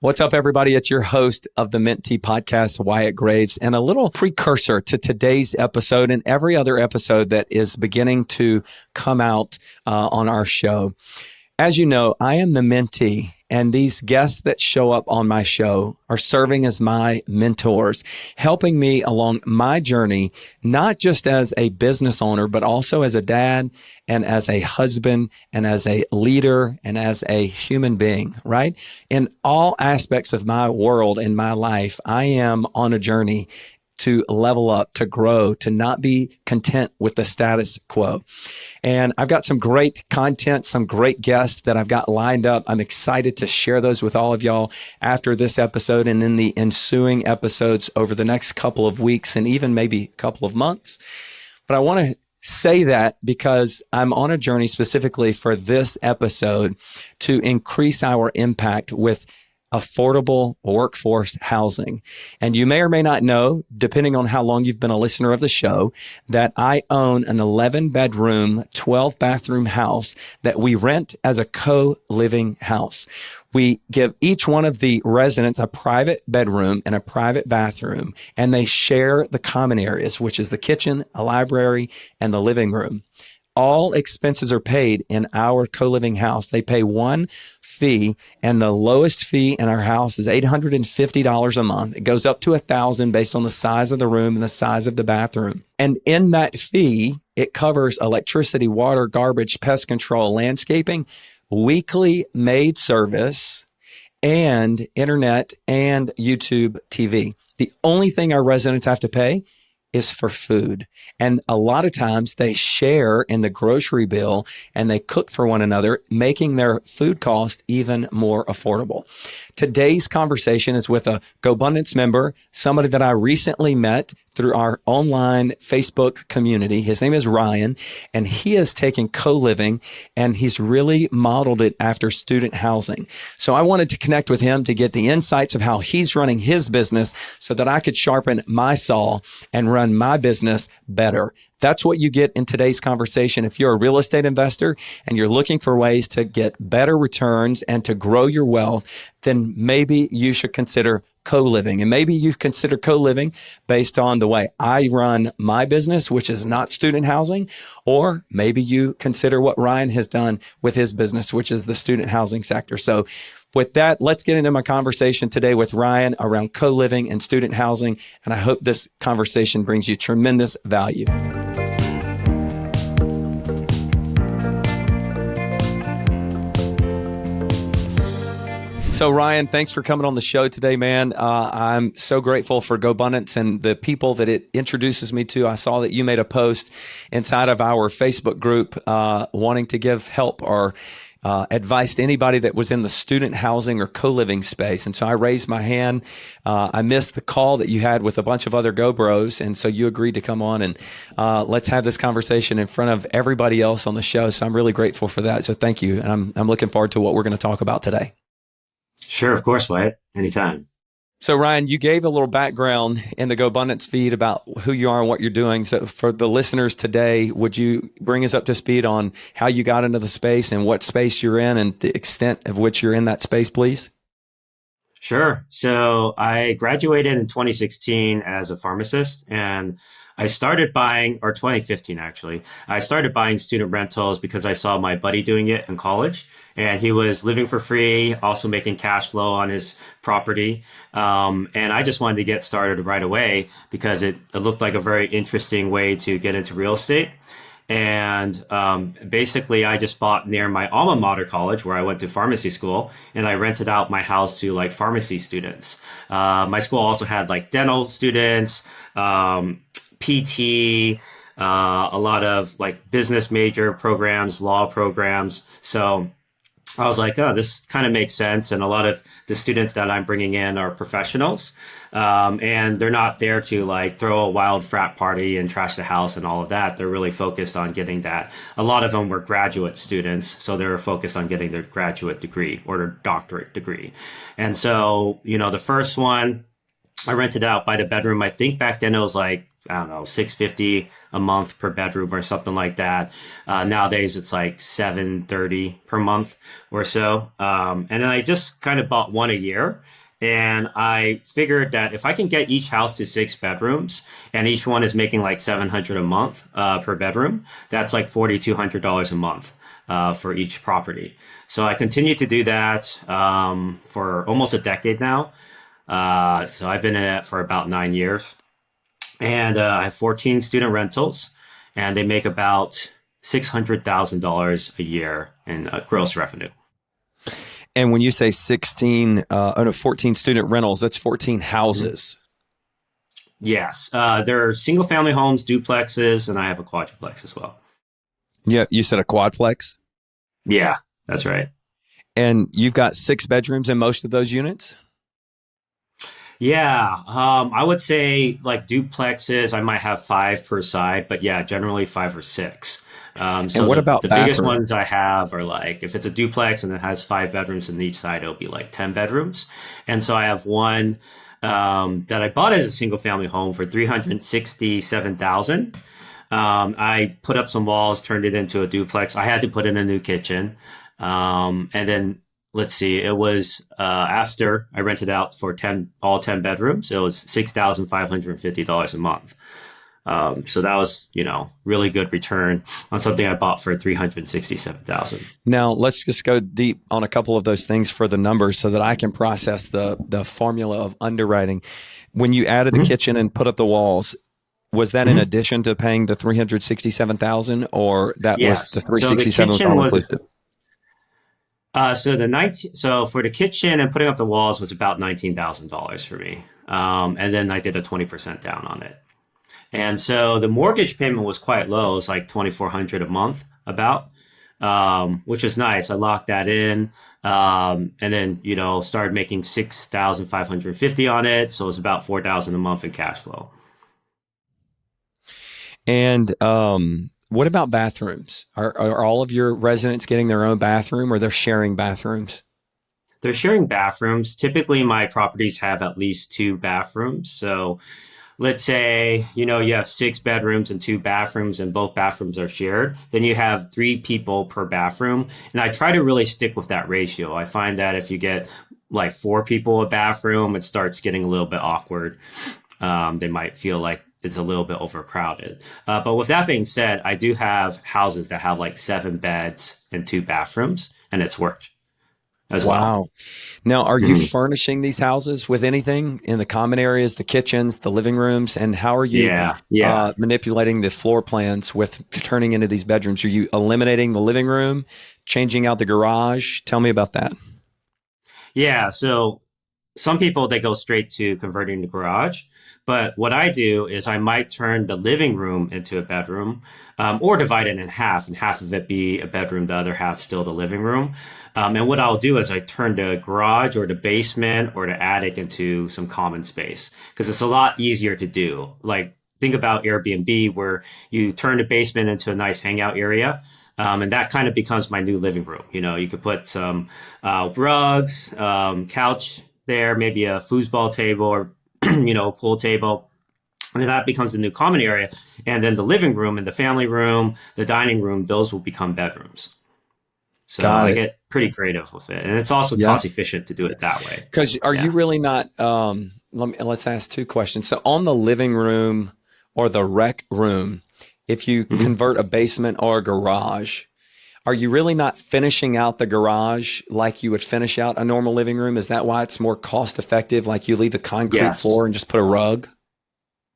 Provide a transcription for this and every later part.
What's up, everybody? It's your host of the Mint Tea Podcast, Wyatt Graves, and a little precursor to today's episode and every other episode that is beginning to come out on our show. As you know, I am the mentee, and these guests that show up on my show are serving as my mentors, helping me along my journey, not just as a business owner, but also as a dad and as a husband and as a leader and as a human being, right? In all aspects of my world and my life, I am on a journey to level up, to grow, to not be content with the status quo. And I've got some great content, some great guests that I've got lined up. I'm excited to share those with all of y'all after this episode and in the ensuing episodes over the next couple of weeks and even maybe a couple of months. But I want to say that because I'm on a journey specifically for this episode to increase our impact with affordable workforce housing. And you may or may not know, depending on how long you've been a listener of the show, that I own an 11-bedroom, 12-bathroom house that we rent as a co-living house. We give each one of the residents a private bedroom and a private bathroom, and they share the common areas, which is the kitchen, a library, and the living room. All expenses are paid in our co-living house. They pay one fee, and the lowest fee in our house is $850 a month. It goes up to $1,000 based on the size of the room and the size of the bathroom. And in that fee, it covers electricity, water, garbage, pest control, landscaping, weekly maid service, and internet and YouTube TV. The only thing our residents have to pay is for food. And a lot of times they share in the grocery bill and they cook for one another, making their food cost even more affordable. Today's conversation is with a GoBundance member, somebody that I recently met through our online Facebook community. His name is Ryan, and he has taken co-living and he's really modeled it after student housing. So I wanted to connect with him to get the insights of how he's running his business so that I could sharpen my saw and run my business better. That's what you get in today's conversation. If you're a real estate investor and you're looking for ways to get better returns and to grow your wealth, then maybe you should consider co-living. And maybe you consider co-living based on the way I run my business, which is not student housing, or maybe you consider what Ryan has done with his business, which is the student housing sector. So with that, let's get into my conversation today with Ryan around co-living and student housing. And I hope this conversation brings you tremendous value. So Ryan, thanks for coming on the show today, man. I'm so grateful for GoBundance and the people that it introduces me to. I saw that you made a post inside of our Facebook group wanting to give help or advice to anybody that was in the student housing or co-living space. And so I raised my hand. I missed the call that you had with a bunch of other GoBros. And so you agreed to come on and let's have this conversation in front of everybody else on the show. So I'm really grateful for that. So thank you. And I'm looking forward to what we're going to talk about today. Sure, of course, Wyatt. Anytime. So Ryan, you gave a little background in the GoBundance feed about who you are and what you're doing. So for the listeners today, would you bring us up to speed on how you got into the space and what space you're in and the extent of which you're in that space, please? Sure. So I graduated in 2016 as a pharmacist, and I started buying, or 2015 actually, I started buying student rentals because I saw my buddy doing it in college, and he was living for free, also making cash flow on his property. And I just wanted to get started right away because it looked like a very interesting way to get into real estate. And basically, I just bought near my alma mater college where I went to pharmacy school, and I rented out my house to like pharmacy students. My school also had like dental students, PT, a lot of like business major programs, law programs. So I was like, oh, this kind of makes sense. And a lot of the students that I'm bringing in are professionals. And they're not there to like throw a wild frat party and trash the house and all of that. They're really focused on getting that. A lot of them were graduate students. So they were focused on getting their graduate degree or their doctorate degree. And so, you know, the first one I rented out by the bedroom. I think back then it was like I don't know, 650 a month per bedroom or something like that. Nowadays it's like 730 per month or so. And then I just kind of bought one a year. And I figured that if I can get each house to 6 bedrooms and each one is making like 700 a month per bedroom, that's like $4,200 a month for each property. So I continued to do that for almost a decade now. So I've been in it for about 9 years. And I have 14 student rentals, and they make about $600,000 a year in gross revenue. And when you say 14 student rentals, that's 14 houses. Yes. They're single family homes, duplexes, and I have a quadruplex as well. Yeah, you said a quadplex? Yeah, that's right. And you've got 6 bedrooms in most of those units? Yeah, I would say like duplexes, I might have 5 per side, but yeah, generally 5 or 6. So and what about the biggest ones I have are like, if it's a duplex and it has 5 bedrooms in each side, it'll be like 10 bedrooms. And so I have one that I bought as a single family home for $367,000. I put up some walls, turned it into a duplex. I had to put in a new kitchen. And then let's see, it was after I rented out for all 10 bedrooms, it was $6,550 a month. So that was, really good return on something I bought for $367,000. Now let's just go deep on a couple of those things for the numbers so that I can process the formula of underwriting. When you added the kitchen and put up the walls, was that in addition to paying the $367,000, or that was the $367,000 was all inclusive? So for the kitchen and putting up the walls was about $19,000 for me. And then I did a 20% down on it. And so the mortgage payment was quite low. It was like $2,400 a month about, which was nice. I locked that in. And then, started making $6,550 on it. So it was about $4,000 a month in cash flow. And, what about bathrooms? Are all of your residents getting their own bathroom, or they're sharing bathrooms? They're sharing bathrooms. Typically, my properties have at least 2 bathrooms. So let's say, you have 6 bedrooms and 2 bathrooms and both bathrooms are shared. Then you have 3 people per bathroom. And I try to really stick with that ratio. I find that if you get like 4 people a bathroom, it starts getting a little bit awkward. They might feel like it's a little bit overcrowded. But with that being said, I do have houses that have like 7 beds and 2 bathrooms, and it's worked as well. Wow. Now, are you furnishing these houses with anything in the common areas, the kitchens, the living rooms? And how are you manipulating the floor plans with turning into these bedrooms? Are you eliminating the living room, changing out the garage? Tell me about that. Yeah. So some people, they go straight to converting the garage. But what I do is I might turn the living room into a bedroom, or divide it in half, and half of it be a bedroom, the other half still the living room. And what I'll do is I turn the garage or the basement or the attic into some common space, because it's a lot easier to do. Like, think about Airbnb, where you turn the basement into a nice hangout area. And that kind of becomes my new living room. You could put some rugs, couch there, maybe a foosball table, or pool table. And then that becomes the new common area. And then the living room and the family room, the dining room, those will become bedrooms. So I get pretty creative with it. And it's also cost efficient to do it that way. Because are you really not, let's ask 2 questions. So on the living room or the rec room, if you convert a basement or a garage, are you really not finishing out the garage like you would finish out a normal living room? Is that why it's more cost effective? Like you leave the concrete floor and just put a rug?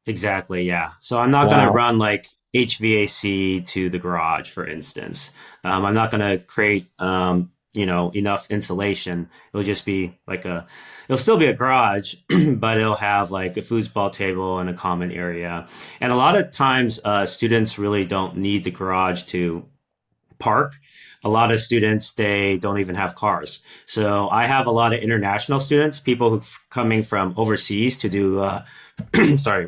Exactly. Yeah. So I'm not going to run like HVAC to the garage, for instance. I'm not going to create, enough insulation. It'll just be like it'll still be a garage, but it'll have like a foosball table and a common area. And a lot of times, students really don't need the garage to park. A lot of students, they don't even have cars. So I have a lot of international students, people who coming from overseas to do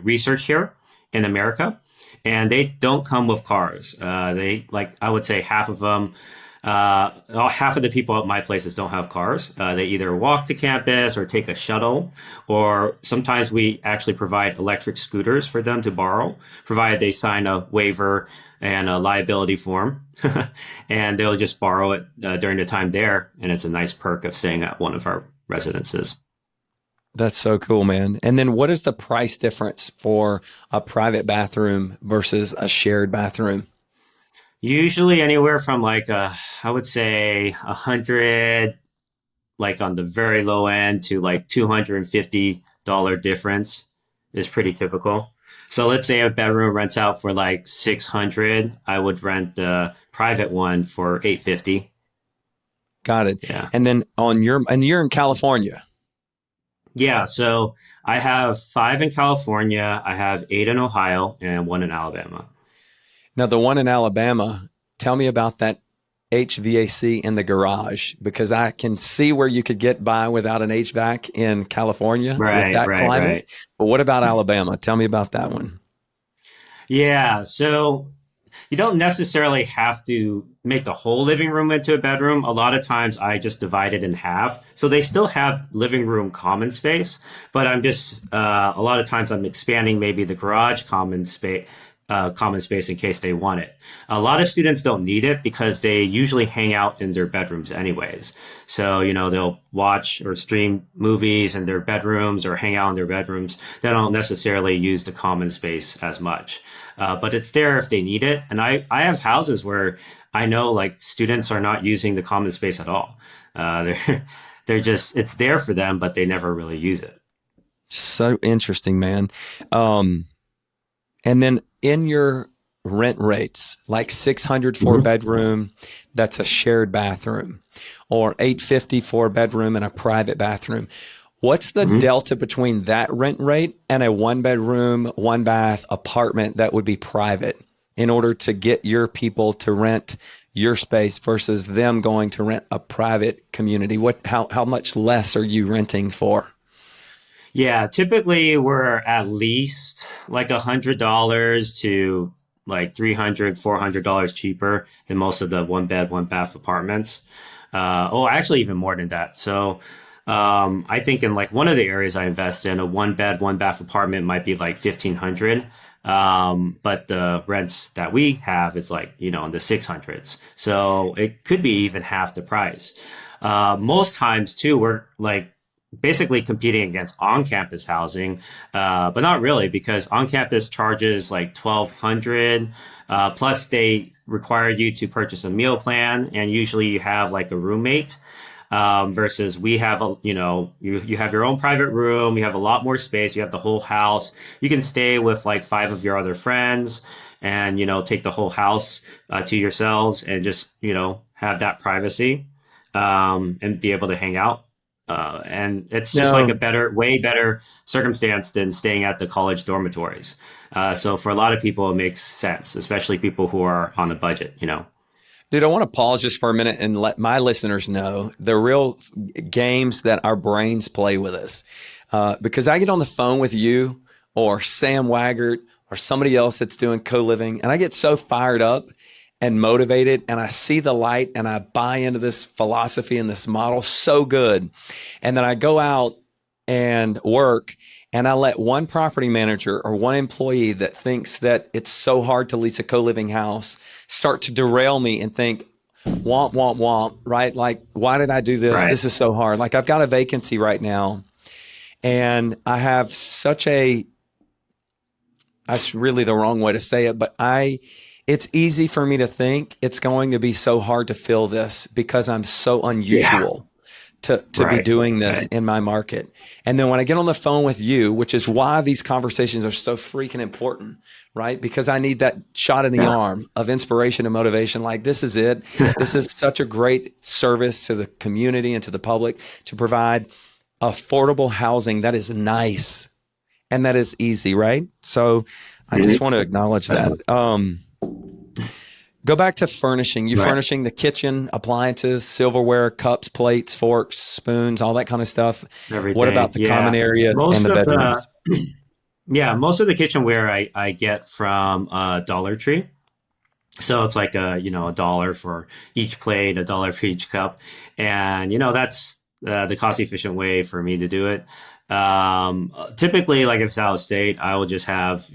research here in America, and they don't come with cars. I would say half of them, Half of the people at my places don't have cars. They either walk to campus or take a shuttle, or sometimes we actually provide electric scooters for them to borrow, provided they sign a waiver and a liability form, and they'll just borrow it during the time there. And it's a nice perk of staying at one of our residences. That's so cool, man. And then what is the price difference for a private bathroom versus a shared bathroom? Usually anywhere from like I would say 100, like on the very low end, to like $250 difference is pretty typical. So let's say a bedroom rents out for like 600, I would rent the private one for 850. Got it. Yeah. And then and you're in California. Yeah, so I have 5 in California, I have 8 in Ohio, and 1 in Alabama. Now, the one in Alabama, tell me about that HVAC in the garage, because I can see where you could get by without an HVAC in California with that climate. Right. But what about Alabama? Tell me about that one. Yeah, so you don't necessarily have to make the whole living room into a bedroom. A lot of times I just divide it in half. So they still have living room common space, but I'm just, a lot of times I'm expanding maybe the garage common space in case they want it. A lot of students don't need it because they usually hang out in their bedrooms anyways. So, they'll watch or stream movies in their bedrooms or hang out in their bedrooms. They don't necessarily use the common space as much. But it's there if they need it. And I have houses where I know like students are not using the common space at all. They're just, it's there for them, but they never really use it. So interesting, man. And then in your rent rates, like 600 for a bedroom, that's a shared bathroom, or 850 for a bedroom and a private bathroom. What's the delta between that rent rate and a 1-bedroom, 1-bath apartment that would be private in order to get your people to rent your space versus them going to rent a private community? How much less are you renting for? Yeah, typically we're at least like $100 to like $300, $400 cheaper than most of the 1-bed, 1-bath apartments. Actually even more than that. So I think in like one of the areas I invest in, a 1-bed, 1-bath apartment might be like 1,500. But the rents that we have is like, in the 600s. So it could be even half the price. Most times too, we're like basically competing against on-campus housing, but not really, because on-campus charges like 1,200, plus they require you to purchase a meal plan, and usually you have like a roommate, versus we have you have your own private room, you have a lot more space, you have the whole house, you can stay with like 5 of your other friends, and take the whole house to yourselves, and just have that privacy, and be able to hang out. And it's just like a way better circumstance than staying at the college dormitories. So for a lot of people, it makes sense, especially people who are on a budget, Dude, I want to pause just for a minute and let my listeners know the real games that our brains play with us. Because I get on the phone with you or Sam Waggart or somebody else that's doing co-living, and I get so fired up and motivated, and I see the light, and I buy into this philosophy and this model so good. And then I go out and work, and I let one property manager or one employee that thinks that it's so hard to lease a co-living house start to derail me and think, womp, womp, womp, right? Like, why did I do this? Right. This is so hard. Like, I've got a vacancy right now, and I have that's really the wrong way to say it, but it's easy for me to think it's going to be so hard to fill this because I'm so unusual to be doing this in my market. And then when I get on the phone with you, which is why these conversations are so freaking important, right? Because I need that shot in the arm of inspiration and motivation. Like, this is it. This is such a great service to the community and to the public to provide affordable housing that is nice and that is easy, right? So I just want to acknowledge that. Go back to furnishing. You're furnishing the kitchen, appliances, silverware, cups, plates, forks, spoons, all that kind of stuff. Everything. What about the common area and the bedrooms? Most of the kitchenware I get from Dollar Tree. So it's like a dollar for each plate, a dollar for each cup. And, that's the cost efficient way for me to do it. Typically, like if it's out of state, I will just have,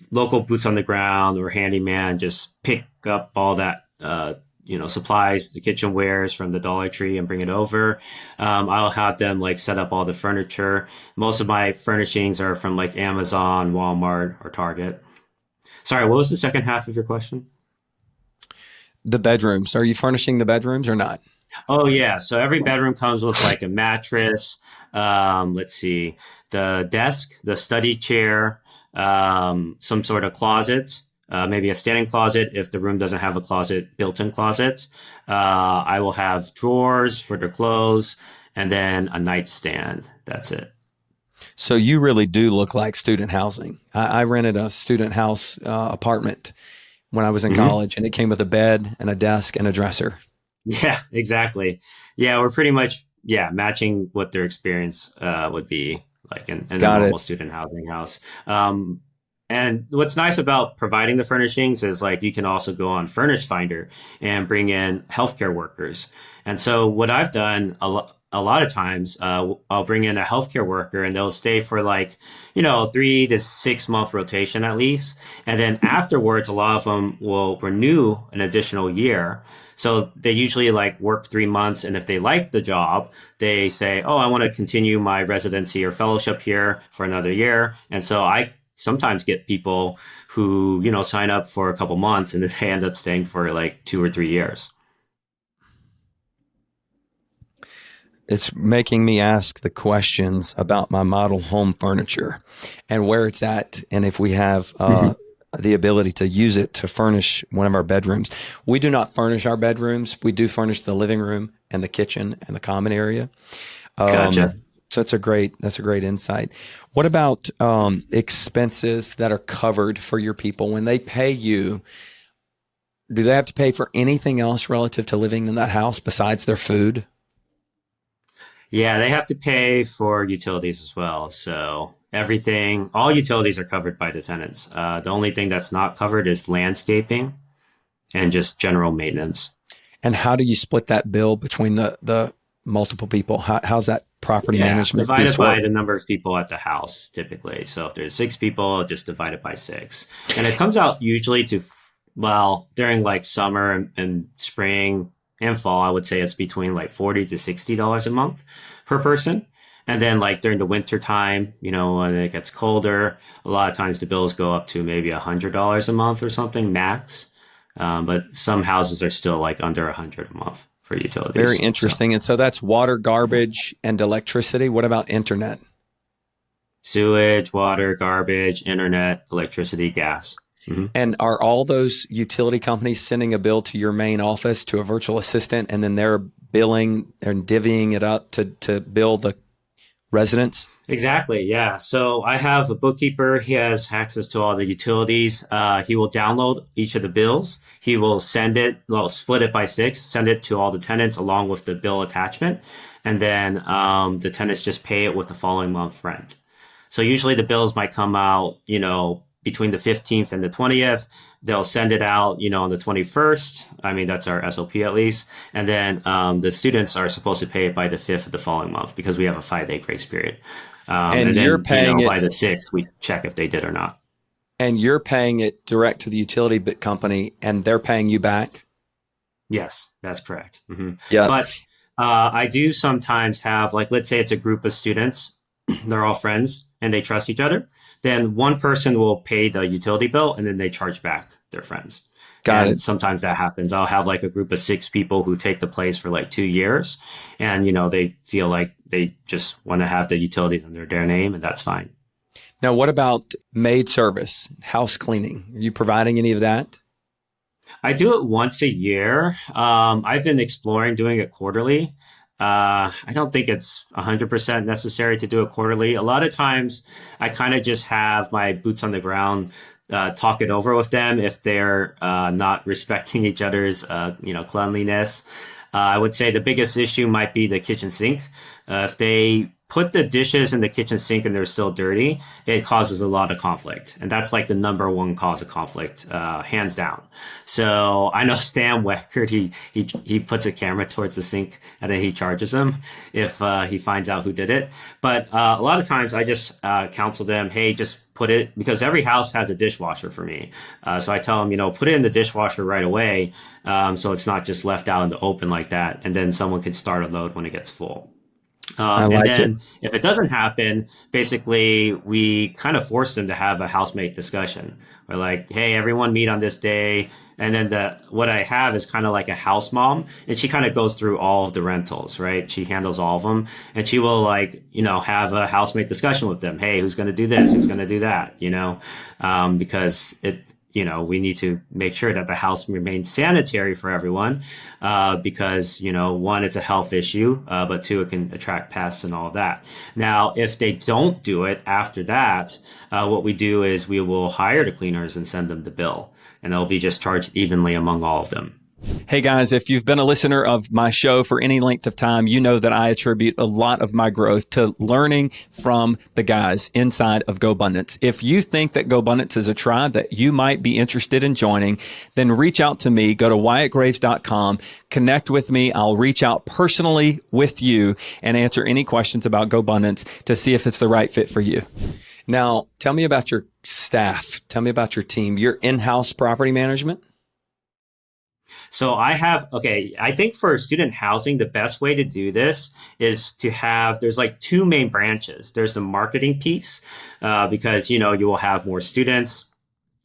local boots on the ground or handyman just pick up all that, supplies, the kitchen wares from the Dollar Tree and bring it over. I'll have them like set up all the furniture. Most of my furnishings are from like Amazon, Walmart, or Target. Sorry, what was the second half of your question? The bedrooms. Are you furnishing the bedrooms or not? Oh yeah, so every bedroom comes with like a mattress. Let's see, the desk, the study chair, some sort of closet, maybe a standing closet if the room doesn't have a closet, built-in closet. I will have drawers for the clothes, and then a nightstand. That's it. So you really do look like student housing. I rented a student house apartment when I was in Hmm. college, and it came with a bed and a desk and a dresser. Yeah, exactly. Yeah, we're pretty much matching what their experience would be like in a Got normal it. student housing house. And what's nice about providing the furnishings is like you can also go on Furnish Finder and bring in healthcare workers. And so what I've done a lot of times, I'll bring in a healthcare worker and they'll stay for like, 3 to 6 month rotation at least. And then afterwards, a lot of them will renew an additional year. So they usually like work 3 months. And if they like the job, they say, oh, I want to continue my residency or fellowship here for another year. And so I sometimes get people who, sign up for a couple months and then they end up staying for like 2 or 3 years. It's making me ask the questions about my model home furniture and where it's at, and if we have the ability to use it to furnish one of our bedrooms. We do not furnish our bedrooms. We do furnish the living room and the kitchen and the common area. Gotcha. So that's a great insight. What about expenses that are covered for your people when they pay you? Do they have to pay for anything else relative to living in that house besides their food? Yeah, they have to pay for utilities as well. So everything, all utilities are covered by the tenants. The only thing that's not covered is landscaping and just general maintenance. And how do you split that bill between the multiple people? How's that property Yeah, management divided piece by work? the number of people at the house typically. So if there's 6 people, just divide it by six. And it comes out usually well, during like summer and spring and fall, I would say it's between like $40 to $60 a month per person. And then like during the winter time, when it gets colder, a lot of times the bills go up to maybe $100 a month or something max. But some houses are still like under 100 a month for Very utilities. So interesting. And so that's water, garbage, and electricity. What about internet? sewage, water, garbage, internet, electricity, gas. Mhm. And are all those utility companies sending a bill to your main office to a virtual assistant, and then they're billing and divvying it up to bill the residents? Exactly. Yeah. So I have a bookkeeper. He has access to all the utilities. He will download each of the bills. He will split it by six, send it to all the tenants along with the bill attachment. And then the tenants just pay it with the following month rent. So usually the bills might come out, between the 15th and the 20th. They'll send it out, on the 21st. I mean, that's our SOP at least. And then the students are supposed to pay it by the 5th of the following month because we have a 5 day grace period. And And you're then, paying it by the 6th, we check if they did or not. and you're paying it direct to the utility company, and they're paying you back. Yes, that's correct. Yeah, But I do sometimes have, like, let's say it's a group of students, they're all friends and they trust each other. Then one person will pay the utility bill and then they charge back their friends. got And it. sometimes that happens. I'll have like a group of 6 people who take the place for like 2 years. And, they feel like they just want to have the utilities under their name, and that's fine. Now, what about maid service, house cleaning? Are you providing any of that? I do it once a year. I've been exploring doing it quarterly. I don't think it's 100% necessary to do it quarterly. A lot of times I kind of just have my boots on the ground, talk it over with them if they're not respecting each other's, cleanliness. I would say the biggest issue might be the kitchen sink. If they put the dishes in the kitchen sink and they're still dirty, it causes a lot of conflict. And that's like the number one cause of conflict, hands down. So I know Stan Weckert, he puts a camera towards the sink and then he charges them if he finds out who did it. But a lot of times I just counsel them, hey, just put it, because every house has a dishwasher for me. So I tell them, put it in the dishwasher right away, so it's not just left out in the open like that. And then someone can start a load when it gets full. And then if it doesn't happen, basically we kind of force them to have a housemate discussion. We're like, hey, everyone meet on this day. And then what I have is kind of like a house mom, and she kind of goes through all of the rentals, right? She handles all of them, and she will have a housemate discussion with them. Hey, who's going to do this? Who's going to do that? Because we need to make sure that the house remains sanitary for everyone, because, one, it's a health issue, but two, it can attract pests and all of that. Now, if they don't do it after that, what we do is we will hire the cleaners and send them the bill, and they'll be just charged evenly among all of them. Hey guys, if you've been a listener of my show for any length of time, you know that I attribute a lot of my growth to learning from the guys inside of GoBundance. If you think that GoBundance is a tribe that you might be interested in joining, then reach out to me. Go to WyattGraves.com, connect with me. I'll reach out personally with you and answer any questions about GoBundance to see if it's the right fit for you. Now, tell me about your staff. Tell me about your team. Your in-house property management? So I think for student housing, the best way to do this is to there's like two main branches. There's the marketing piece, because, you will have more students.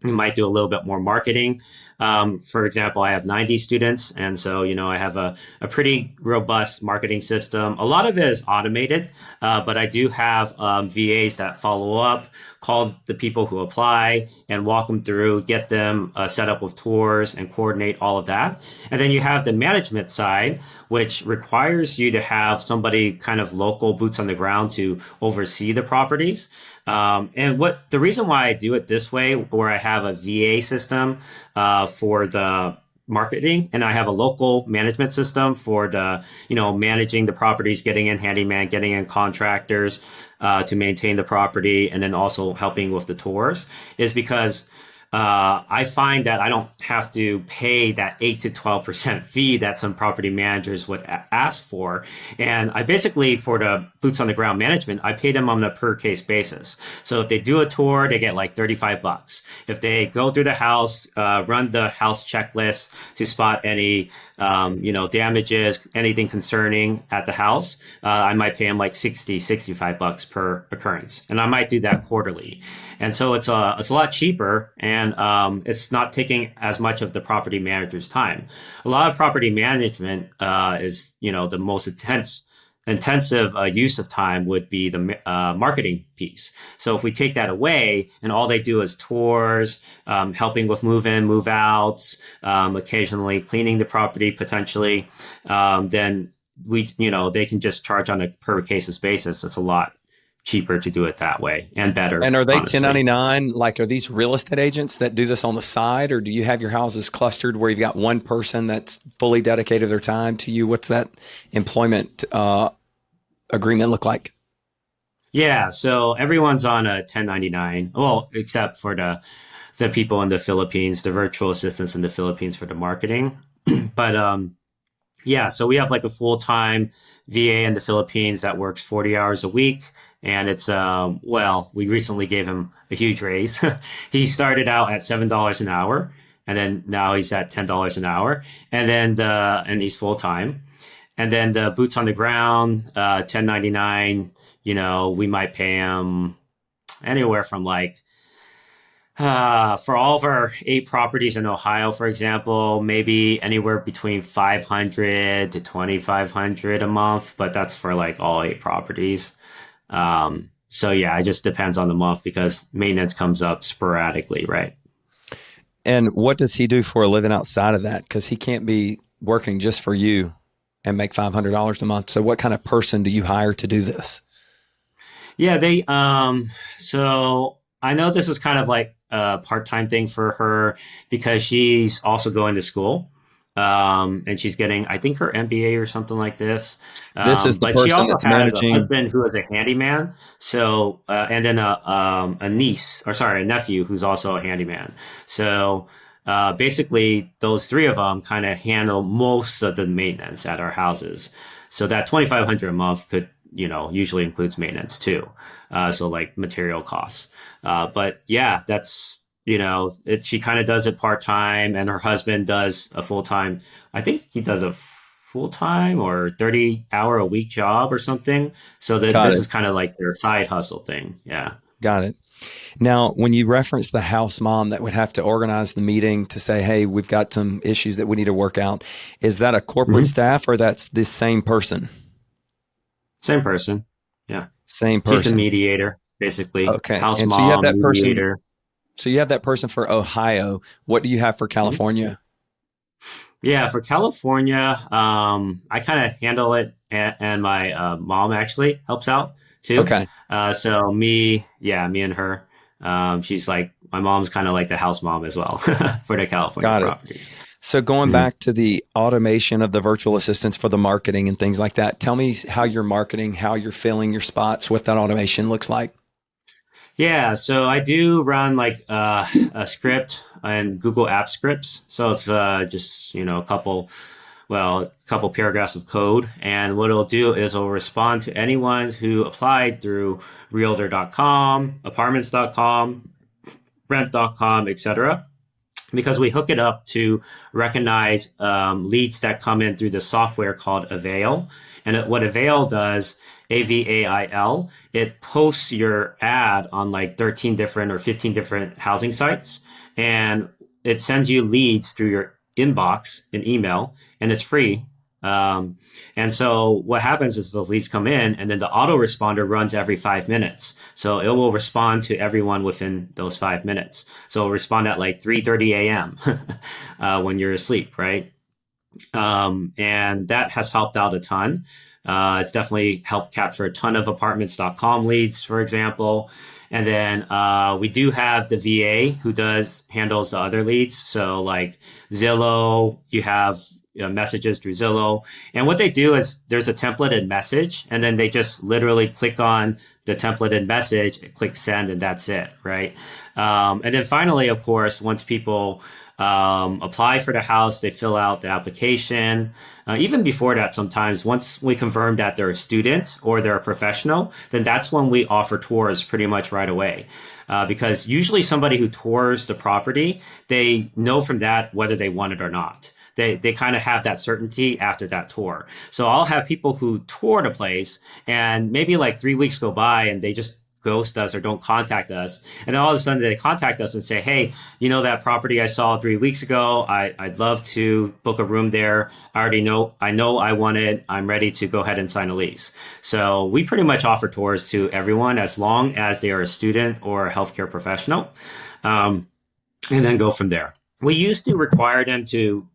You might do a little bit more marketing. For example, I have 90 students. And so, I have a pretty robust marketing system. A lot of it is automated, but I do have VAs that follow up, call the people who apply and walk them through, get them set up with tours and coordinate all of that. And then you have the management side, which requires you to have somebody kind of local boots on the ground to oversee the properties. And the reason why I do it this way, where I have a VA system for the marketing, and I have a local management system for the, managing the properties, getting in handyman, getting in contractors to maintain the property, and then also helping with the tours, is because I find that I don't have to pay that 8 to 12% fee that some property managers would ask for. And I basically, for the boots on the ground management, I pay them on a per case basis. So if they do a tour, they get like $35. If they go through the house, run the house checklist to spot any, damages, anything concerning at the house, I might pay them like $65 per occurrence. And I might do that quarterly. And so it's a lot cheaper, and it's not taking as much of the property manager's time. A lot of property management is, the most intensive use of time would be the marketing piece. So if we take that away and all they do is tours, helping with move-in, move-outs, occasionally cleaning the property potentially, then they can just charge on a per cases basis. It's a lot cheaper to do it that way and better. And are they honestly. 1099? Like, are these real estate agents that do this on the side, or do you have your houses clustered where you've got one person that's fully dedicated their time to you? What's that employment agreement look like? Yeah, so everyone's on a 1099. Well, except for the people in the Philippines, the virtual assistants in the Philippines for the marketing. But yeah, so we have like a full-time VA in the Philippines that works 40 hours a week. And it's, we recently gave him a huge raise. He started out at $7 an hour, and then now he's at $10 an hour. And then and he's full-time. And then the boots on the ground, 1099, we might pay him anywhere from for all of our 8 properties in Ohio, for example, maybe anywhere between $500 to $2,500 a month, but that's for all 8 properties. So yeah, it just depends on the month because maintenance comes up sporadically, right? And what does he do for a living outside of that? Because he can't be working just for you and make $500 a month. So what kind of person do you hire to do this? Yeah, so I know this is kind of like a part-time thing for her because she's also going to school. And she's getting, I think, her MBA or something like this. This is the But she person also that's has a managing. husband who is a handyman. So, and then a niece, or sorry, a nephew who's also a handyman. So, basically, those three of them kind of handle most of the maintenance at our houses. So that 2,500 a month could, usually includes maintenance too. So like material costs. But yeah, that's she kind of does it part time, and her husband does a full time. I think he does a full time or 30-hour a week job or something. So that Got this it. is kind of like their side hustle thing. Yeah. Got it. Now, when you reference the house mom that would have to organize the meeting to say, hey, we've got some issues that we need to work out, is that a corporate Mhm. staff or that's the same person? Same person. Yeah. Same She's the person. mediator, basically. Okay. House And so you have mom, that person. mediator. So you have that person for Ohio. What do you have for Mhm. California? Yeah, for California, I kind of handle it, and my mom actually helps out too. Okay. So me and her. She's like my mom's kind of like the house mom as well for the California Got it. properties. So going Mhm. back to the automation of the virtual assistants for the marketing and things like that, tell me how you're marketing, how you're filling your spots, what that automation looks like. Yeah, so I do run like a script and Google App scripts. So it's just a couple paragraphs of code. And what it'll do is it'll respond to anyone who applied through Realtor.com, Apartments.com, Rent.com, etc. Because we hook it up to recognize leads that come in through the software called Avail. And what Avail does, Avail, it posts your ad on like 13 different or 15 different housing sites. And it sends you leads through your inbox in email, and it's free. Um, and so what happens is those leads come in, and then the autoresponder runs every 5 minutes. So it will respond to everyone within those 5 minutes. So it'll respond at like 3:30 a.m. When you're asleep, right? And that has helped out a ton. It's definitely helped capture a ton of apartments.com leads, for example. And then we do have the VA who handles the other leads. So like Zillow, you have messages through Zillow. And what they do is there's a templated message, and then they just literally click on the templated message, click send, and that's it, right? And then finally, of course, once people apply for the house, they fill out the application. Even before that, sometimes once we confirm that they're a student or they're a professional, then that's when we offer tours pretty much right away. Because usually somebody who tours the property, they know from that whether they want it or not. They kind of have that certainty after that tour. So I'll have people who tour the place, and maybe like 3 weeks go by and they just ghost us or don't contact us. And then all of a sudden they contact us and say, hey, that property I saw 3 weeks ago, I'd love to book a room there. I know I want it. I'm ready to go ahead and sign a lease. So we pretty much offer tours to everyone as long as they are a student or a healthcare professional, and then go from there. We used to require them to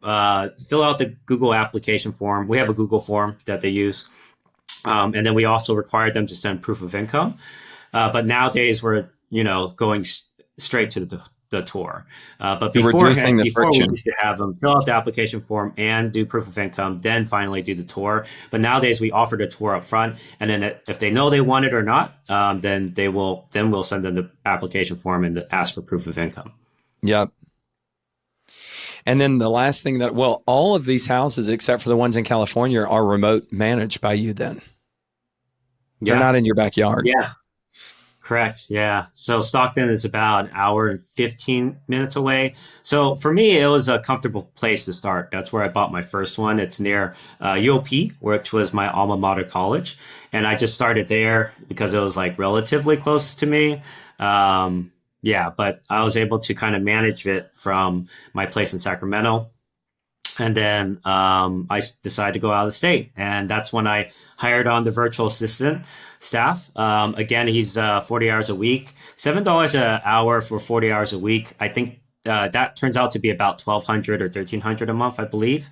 fill out the Google application form. We have a Google form that they use. And then we also required them to send proof of income. But nowadays we're, going straight to the tour. But You're reducing beforehand, the before we friction. used to have them fill out the application form and do proof of income, then finally do the tour. But nowadays we offer the tour up front, and then if they know they want it or not, then we'll send them the application form and ask for proof of income. Yep. And then the last thing well, all of these houses, except for the ones in California, are remote managed by you then. They're Yeah, not in your backyard. yeah. Correct. Yeah. So Stockton is about an hour and 15 minutes away. So for me, it was a comfortable place to start. That's where I bought my first one. It's near UOP, which was my alma mater college. And I just started there because it was like relatively close to me. Yeah, but I was able to kind of manage it from my place in Sacramento. And then I decided to go out of the state. And that's when I hired on the virtual assistant staff. Again, he's 40 hours a week, $7 an hour for 40 hours a week. I think that turns out to be about 1,200 or 1,300 a month, I believe.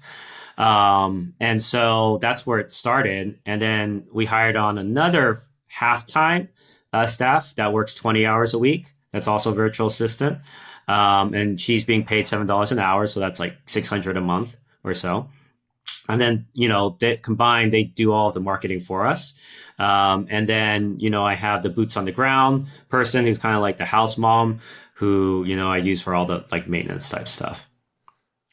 And so that's where it started. And then we hired on another half-time staff that works 20 hours a week. That's also a virtual assistant. And she's being paid $7 an hour, so that's like 600 a month or so. And then, they combined, they do all the marketing for us. And then, I have the boots on the ground person who's kind of like the house mom who, I use for all the like maintenance type stuff.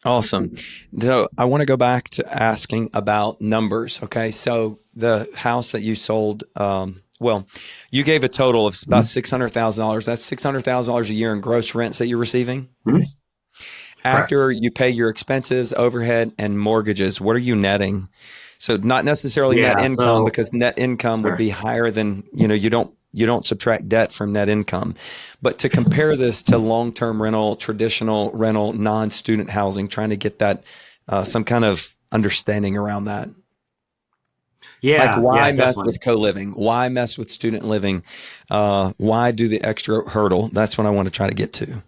Awesome. So I want to go back to asking about numbers. Okay. So the house that you sold, well, you gave a total of about $600,000. That's $600,000 a year in gross rents that you're receiving. Mm-hmm. After Correct. you pay your expenses, overhead, and mortgages, what are you netting? So not necessarily net Yeah. income, So, because net income would sure. be higher than, you don't subtract debt from net income. But to compare this to long-term rental, traditional rental, non-student housing, trying to get that some kind of understanding around that. Like, Yeah. why Yeah, mess definitely. with co-living? Why mess with student living? Why do the extra hurdle? That's what I want to try to get to.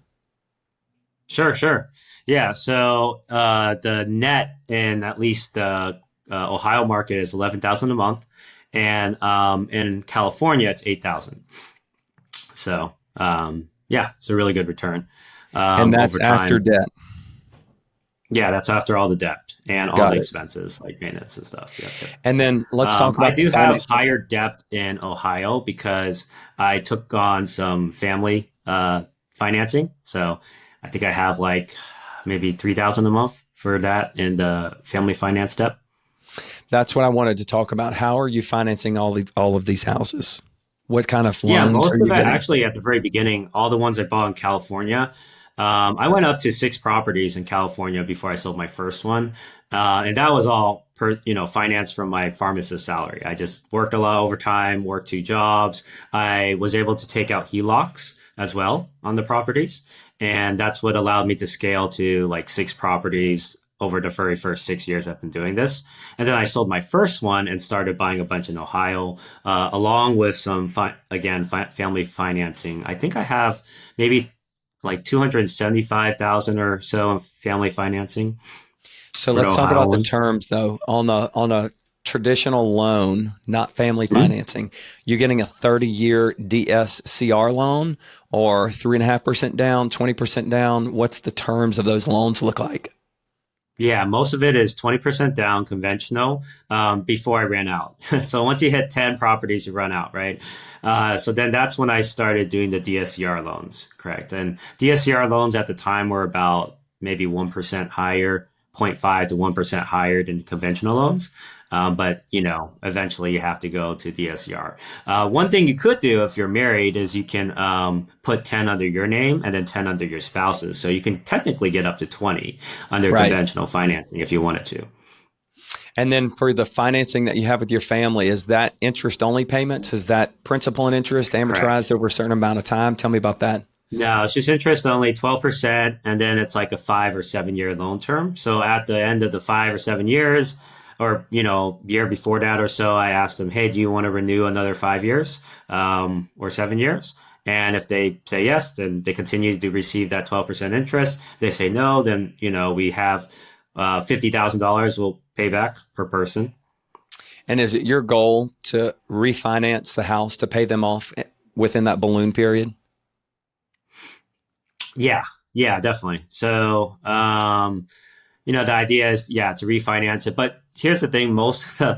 Sure. Sure. Yeah. So, the net in at least the Ohio market is 11,000 a month. And in California, it's 8,000. So, yeah, it's a really good return And that's over after time. debt. Yeah, that's after all the debt and all the Got it. expenses like maintenance and stuff. Yep, yep. And then let's talk I about the do have finance. higher debt in Ohio because I took on some family financing. So I think I have like maybe 3,000 a month for that in the family finance debt. That's what I wanted to talk about. How are you financing all of these houses? What kind of Yeah, loans are most of you it getting? actually at the very beginning, all the ones I bought in California. I went up to 6 properties in California before I sold my first one. And that was all financed from my pharmacist salary. I just worked a lot overtime, worked 2 jobs. I was able to take out HELOCs as well on the properties. And that's what allowed me to scale to like 6 properties over the very first 6 years I've been doing this. And then I sold my first one and started buying a bunch in Ohio, along with some, family financing. I think I have maybe like 275,000 or so of family financing So for the let's talk Ohio about the ones. terms though. On a traditional loan, not family Mhm. financing, you getting a 30-year DSCR loan or 3.5% down, 20% down? What's the terms of those loans look like? Yeah, most of it is 20% down conventional before I ran out. So once you hit 10 properties, you run out, right? So then that's when I started doing the DSCR loans, correct? And DSCR loans at the time were about maybe 1% higher, 0.5 to 1% higher than conventional loans. But eventually you have to go to DSCR. One thing you could do if you're married is you can put 10 under your name and then 10 under your spouse's. So you can technically get up to 20 under Right. conventional financing if you wanted to. And then for the financing that you have with your family, is that interest only payments? Is that principal and interest amortized Correct. over a certain amount of time? Tell me about that. No, it's just interest only 12%, and then it's like a 5 or 7 year loan term. So at the end of the 5 or 7 years, or year before that or so, I asked them, "Hey, do you want to renew another 5 years or 7 years?" And if they say yes, then they continue to receive that 12% interest. They say no, then we have $50,000 we'll pay back per person. And is it your goal to refinance the house to pay them off within that balloon period? Yeah, yeah, definitely. So, the idea is, yeah, to refinance it. But here's the thing: most of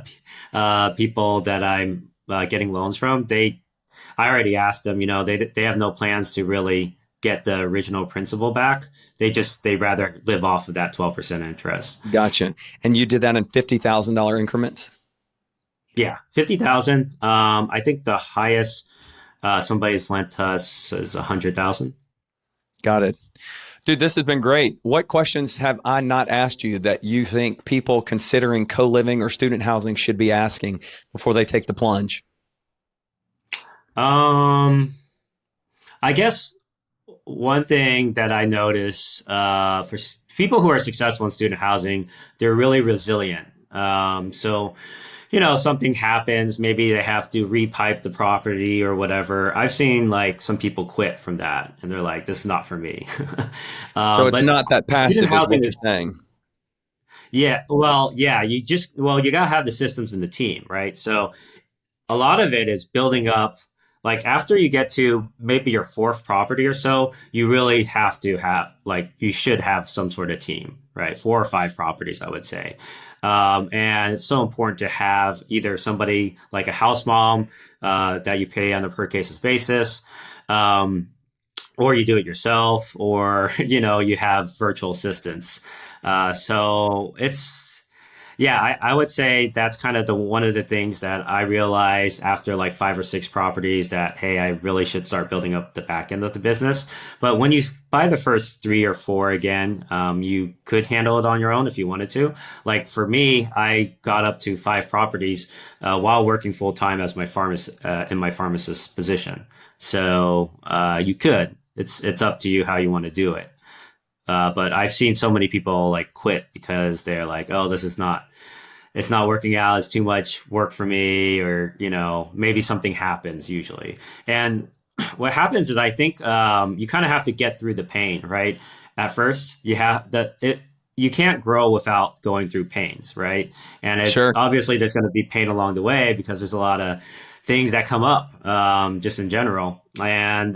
the people that I'm getting loans from, I already asked them. They have no plans to really get the original principal back. They rather live off of that 12% interest. Gotcha. And you did that in $50,000 increments? Yeah, 50,000. I think the highest somebody's lent us is 100,000. Got it. Dude, this has been great. What questions have I not asked you that you think people considering co-living or student housing should be asking before they take the plunge? Um, I guess one thing that I notice for people who are successful in student housing, they're really resilient. So, something happens, maybe they have to repipe the property or whatever. I've seen like some people quit from that and they're like, this is not for me. So it's But not that student passive is housing what is, you're saying. yeah, well, yeah, you got to have the systems in the team, right? So a lot of it is building up like after you get to maybe your fourth property or so, you really have to have like you should have some sort of team, right? 4 or 5 properties, I would say. And it's so important to have either somebody like a house mom that you pay on a per cases basis, um, or you do it yourself, or you have virtual assistants. So it's yeah, I would say that's kind of the one of the things that I realized after like 5 or 6 properties that, hey, I really should start building up the back end of the business. But when you buy the first 3 or 4 again, you could handle it on your own if you wanted to. Like for me, I got up to 5 properties while working full time as my pharmacist in my pharmacist position. So you could. It's up to you how you want to do it. But I've seen so many people like quit because they're like, oh, it's not working out. It's too much work for me, or, maybe something happens usually. And what happens is I think you kind of have to get through the pain, right? At first, you can't grow without going through pains, right? And Sure. obviously there's going to be pain along the way because there's a lot of things that come up just in general, and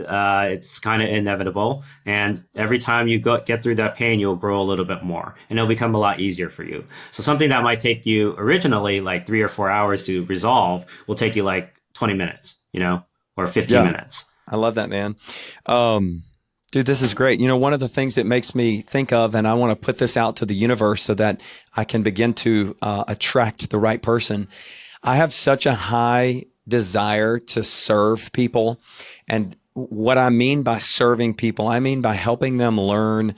it's kind of inevitable. And every time you get through that pain, you'll grow a little bit more, and it'll become a lot easier for you. So something that might take you originally like 3 or 4 hours to resolve will take you like 20 minutes, or 15 Yeah. minutes. I love that, man. Dude, this is great. One of the things that makes me think of, and I want to put this out to the universe so that I can begin to attract the right person. I have such a high desire to serve people. And what I mean by serving people, I mean by helping them learn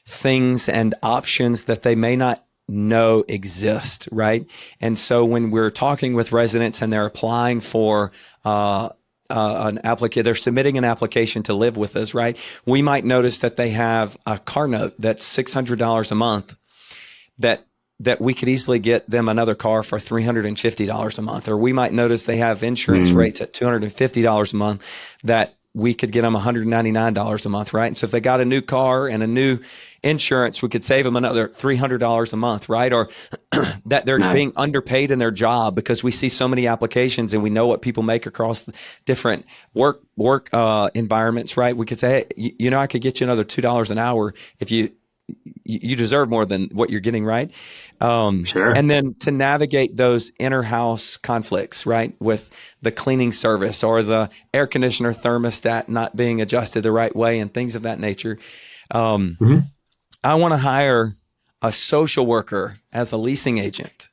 things and options that they may not know exist, right? And so when we're talking with residents and they're applying for an applicant, they're submitting an application to live with us, right? We might notice that they have a car note that's $600 a month that we could easily get them another car for $350 a month. Or we might notice they have insurance rates at $250 a month that we could get them $199 a month, right? And so if they got a new car and a new insurance, we could save them another $300 a month, right? Or that they're being underpaid in their job because we see so many applications and we know what people make across different work environments, right? We could say, hey, I could get you another $2 an hour if you deserve more than what you're getting, right? Sure. And then to navigate those inner house conflicts, right? With the cleaning service or the air conditioner thermostat not being adjusted the right way and things of that nature. Mm-hmm. I want to hire a social worker as a leasing agent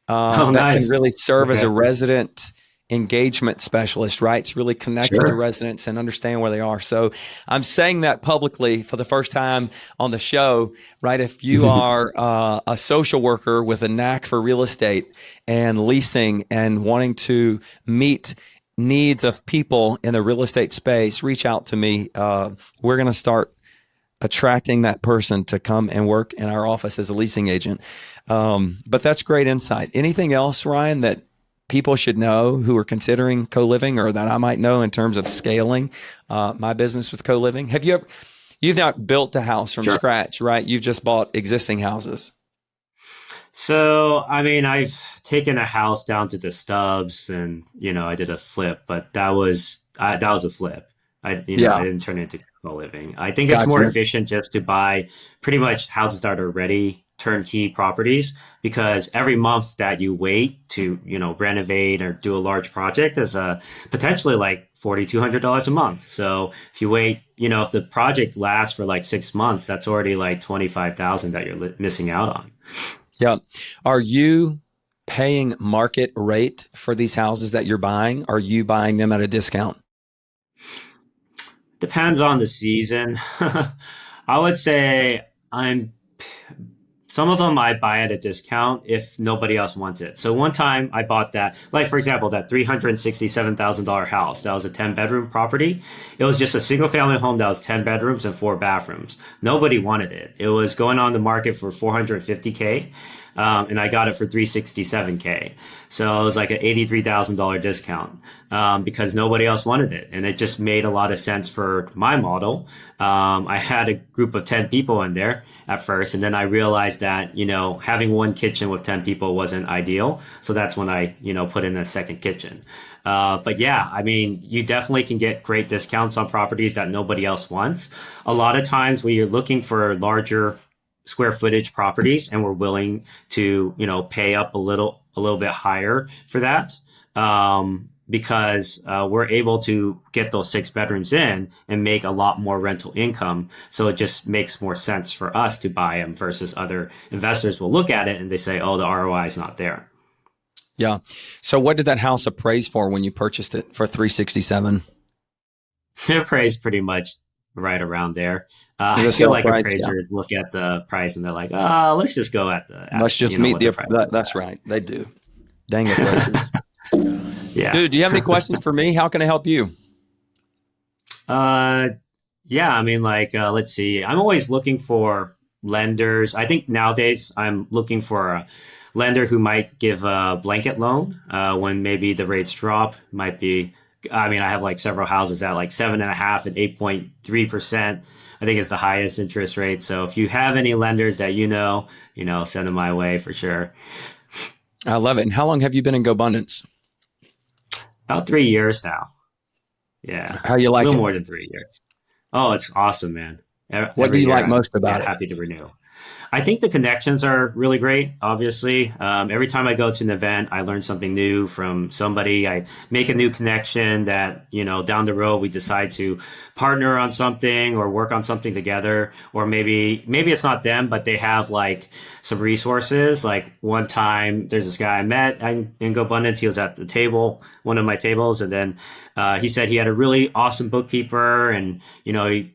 that Nice. can really serve as Okay. a resident engagement specialist, right? To really connect with the residents and understand where they are. So I'm saying that publicly for the first time on the show, right? If you are a social worker with a knack for real estate and leasing and wanting to meet needs of people in the real estate space, reach out to me. We're going to start attracting that person to come and work in our office as a leasing agent. But that's great insight. Anything else, Ryan, that people should know who are considering co-living, or that I might know in terms of scaling my business with co-living? You've not built a house from scratch, right? You've just bought existing houses. So, I mean, I've taken a house down to the stubs, and I did a flip, but that was a flip. I didn't turn it into co-living. I think it's more efficient just to buy pretty much houses that are ready, turnkey properties, because every month that you wait to renovate or do a large project is potentially like $4,200 a month. So if you wait, if the project lasts for like 6 months, that's already like $25,000 that you're missing out on. Yeah. Are you paying market rate for these houses that you're buying? Are you buying them at a discount? Depends on the season. I would say some of them I buy at a discount if nobody else wants it. So one time I bought that, like for example, that $367,000 house. That was a 10-bedroom property. It was just a single family home that was 10 bedrooms and 4 bathrooms. Nobody wanted it. It was going on the market for $450K. and I got it for $367K. So it was like an $83,000 discount because nobody else wanted it, and it just made a lot of sense for my model. I had a group of 10 people in there at first, and then I realized that having one kitchen with 10 people wasn't ideal. So that's when I put in a second kitchen. But yeah, I mean, you definitely can get great discounts on properties that nobody else wants. A lot of times when you're looking for larger square footage properties and we're willing to, pay up a little bit higher for that, because we're able to get those 6 bedrooms in and make a lot more rental income. So it just makes more sense for us to buy them versus other investors will look at it and they say, oh, the ROI is not there. Yeah. So what did that house appraise for when you purchased it for 367? It appraised pretty much right around there. I feel like appraisers look at the price and they're like, oh, let's just go at the. Let's just meet the price. That's right. They do. Dang appraisers. Yeah. Dude, do you have any questions for me? How can I help you? Yeah. I mean, let's see. I'm always looking for lenders. I think nowadays I'm looking for a lender who might give a blanket loan when maybe the rates drop. Might be, I mean, I have like several houses at like 7.5% and 8.3%. I think it's the highest interest rate. So if you have any lenders that send them my way for sure. I love it. And how long have you been in GoBundance? About 3 years now. Yeah. How you like it? A little more than 3 years. Oh, it's awesome, man. What do you like most about it? Happy to renew. I think the connections are really great, obviously. Every time I go to an event, I learn something new from somebody. I make a new connection that, down the road, we decide to partner on something or work on something together. Or maybe it's not them, but they have like some resources. Like one time, there's this guy I met in GoBundance. He was at the table, one of my tables. And then he said he had a really awesome bookkeeper and, he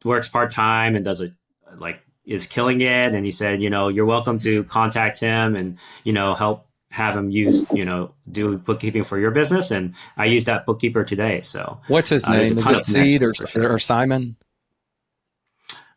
works part-time and does is killing it. And he said, you're welcome to contact him and, help have him do bookkeeping for your business. And I use that bookkeeper today. So what's his name? Is it Seed or Simon?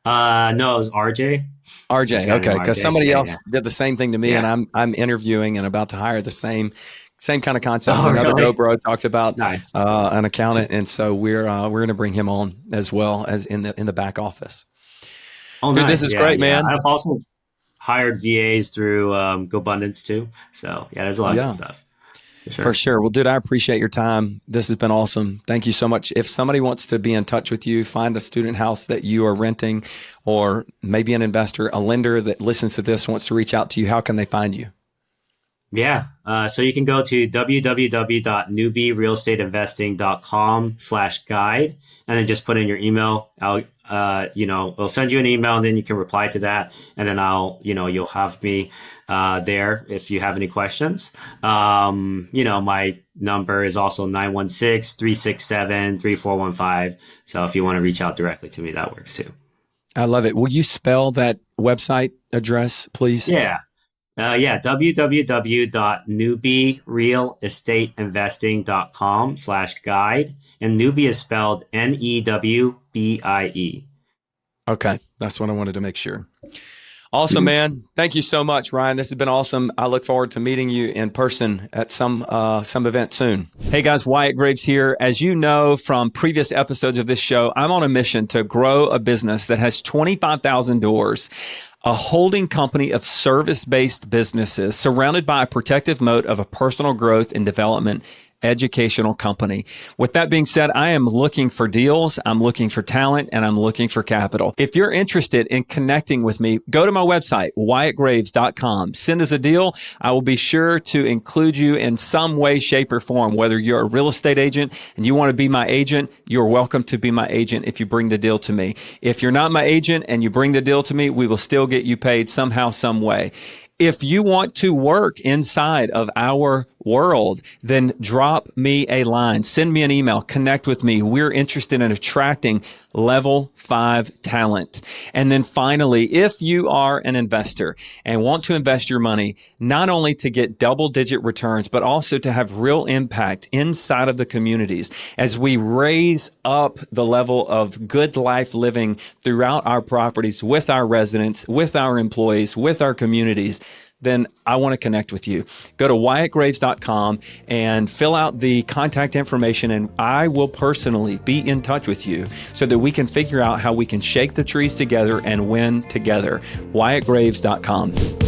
No, it was RJ. RJ. Okay. Because somebody else did the same thing to me and I'm interviewing and about to hire the same kind of concept. Another GoBro talked about an accountant. And so we're going to bring him on as well as in the back office. Oh, dude, this is great, man. I've also hired VAs through GoBundance too. So there's a lot of good stuff. For sure. Well, dude, I appreciate your time. This has been awesome. Thank you so much. If somebody wants to be in touch with you, find a student house that you are renting, or maybe an investor, a lender that listens to this wants to reach out to you, how can they find you? Yeah. So you can go to www.newbierealestateinvesting.com/guide and then just put in your email. We'll send you an email and then you can reply to that. And then you'll have me there if you have any questions. My number is also 916-367-3415. So if you want to reach out directly to me, that works too. I love it. Will you spell that website address, please? Yeah. www.newbierealestateinvesting.com/guide. And newbie is spelled NEWBIE. Okay. That's what I wanted to make sure. Awesome, man. Thank you so much, Ryan. This has been awesome. I look forward to meeting you in person at some event soon. Hey guys, Wyatt Graves here. As you know from previous episodes of this show, I'm on a mission to grow a business that has 25,000 doors, a holding company of service-based businesses surrounded by a protective moat of a personal growth and development educational company. With that being said, I am looking for deals, I'm looking for talent, and I'm looking for capital. If you're interested in connecting with me, go to my website, wyattgraves.com. Send us a deal. I will be sure to include you in some way, shape, or form. Whether you're a real estate agent and you want to be my agent, you're welcome to be my agent if you bring the deal to me. If you're not my agent and you bring the deal to me, we will still get you paid somehow, some way. If you want to work inside of our world, then drop me a line, send me an email, connect with me. We're interested in attracting level 5 talent. And then finally, if you are an investor and want to invest your money, not only to get double-digit returns, but also to have real impact inside of the communities as we raise up the level of good life living throughout our properties with our residents, with our employees, with our communities, then I want to connect with you. Go to WyattGraves.com and fill out the contact information, and I will personally be in touch with you so that we can figure out how we can shake the trees together and win together. WyattGraves.com.